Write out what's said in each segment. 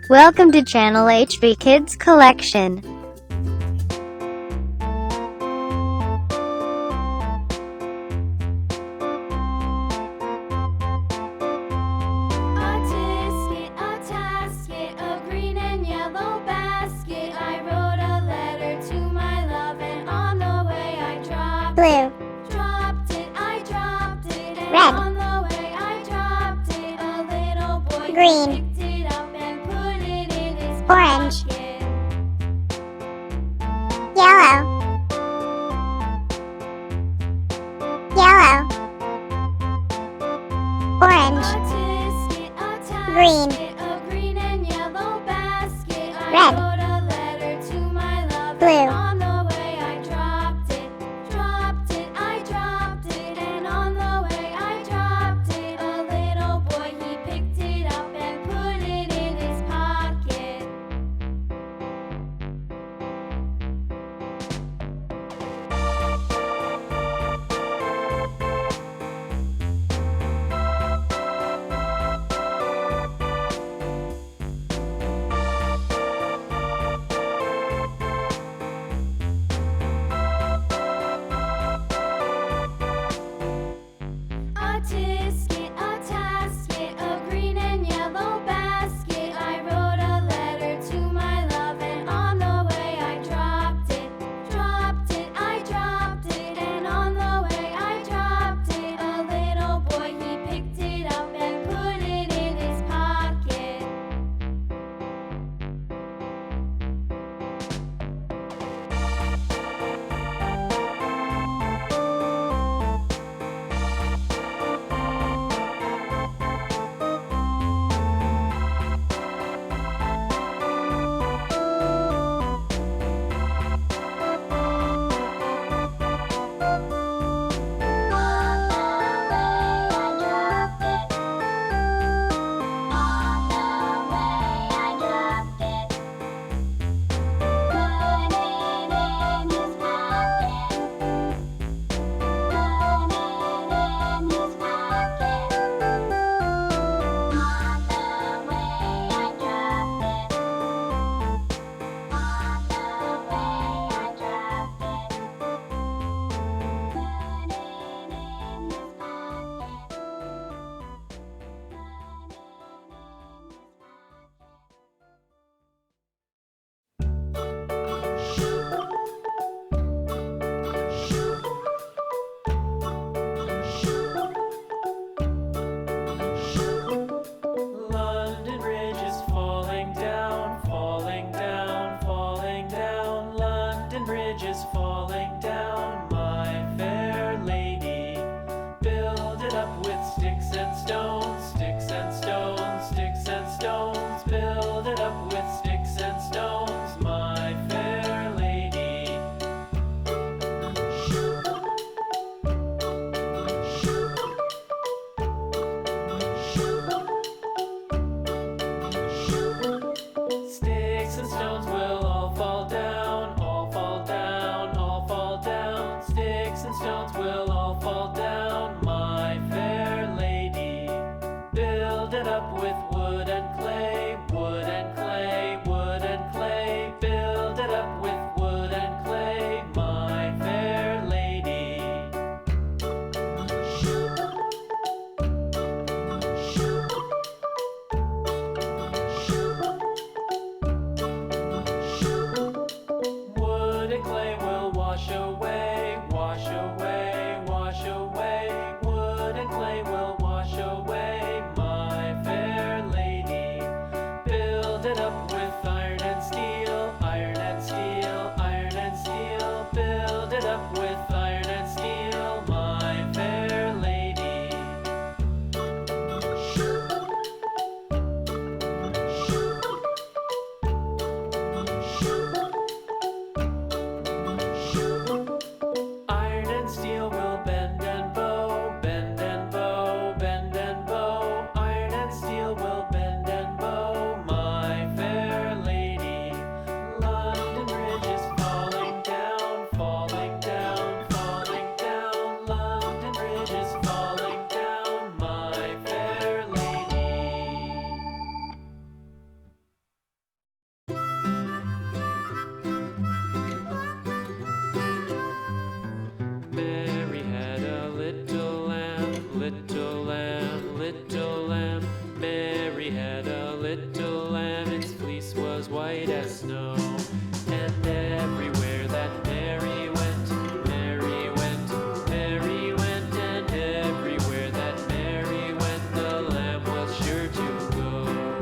Welcome to Channel HV Kids Collection. A tisket, a tasket, a green and yellow basket. I wrote a letter to my love, and on the way I dropped Blue, dropped it, I dropped it, and Red. on the way I dropped it. A little boy Green. picked it up and put it in his Orange. pocket. yellow, yellow, orange, A tisket, a Green. tasket, a green and yellow basket. I Red. wrote a letter to my love, Blue. and on the way I dropped it, I dropped it, and on the way I dropped it. A little boy, he picked it up and put it in his pocket. A tisket, a tasket, a green and yellow basket. I wrote a letter to my love, and on the way I dropped it, I dropped it, and on the way I dropped it. A little boy, he picked it up and put it in his pocket. London Bridge is falling down, falling down, falling down. London Bridge is falling down, my fair lady. Build it up with sticks and stones, sticks and stones, sticks and stones. Build it up with sticks and stones, my fair lady. Sticks and stones will all fall down, all fall down, all fall down. Sticks and stones will all fall down, my fair lady. Build it up with wood and clay, wood and clay, wood and clay. Build it up with wood and clay, my fair lady. Wood and clay will wash away, wash away, wash away. Wood and clay will wash away, my fair lady. Build it up with iron and steel, iron and steel, iron and steel. Build it up with iron and steel, my fair lady. Iron and steel will bend and bow, bend and bow, bend and bow. Iron and steel will bend and bow, my fair Mary had a little lamb, its fleece was white as snow. And everywhere that Mary went, Mary went, Mary went, and everywhere that Mary went, the lamb was sure to go.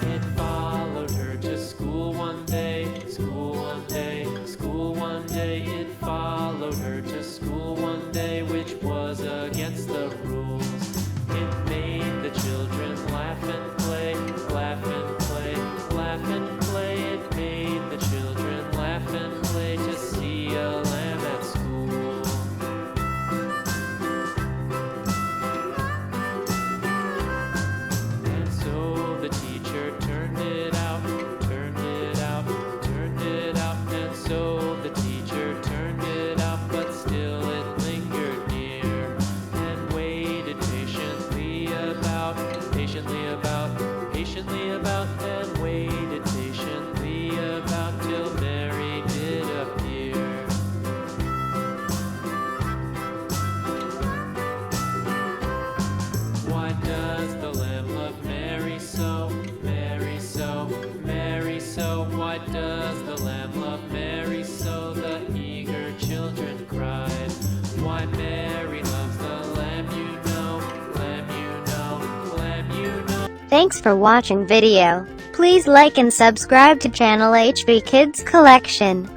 It followed her to school one day, school one day, school one day. It followed her to school one day, which was against the rules. It made the children laugh and play, laugh and play, laugh and play. It made the children laugh and play to see a lamb at school. And so the teacher turned it out, turned it out, turned it out. And so the teacher turned it out, but still it lingered near and waited patiently about, patiently about, patiently about, and waited patiently about till Mary did appear. Why does the lamb love Mary so, Mary so, Mary so? Why does the lamb love Mary so? The eager children cried. Why Mary loves the lamb, you know, lamb, you know, lamb, you know. Thanks for watching video. Please like and subscribe to channel HV Kids Collection.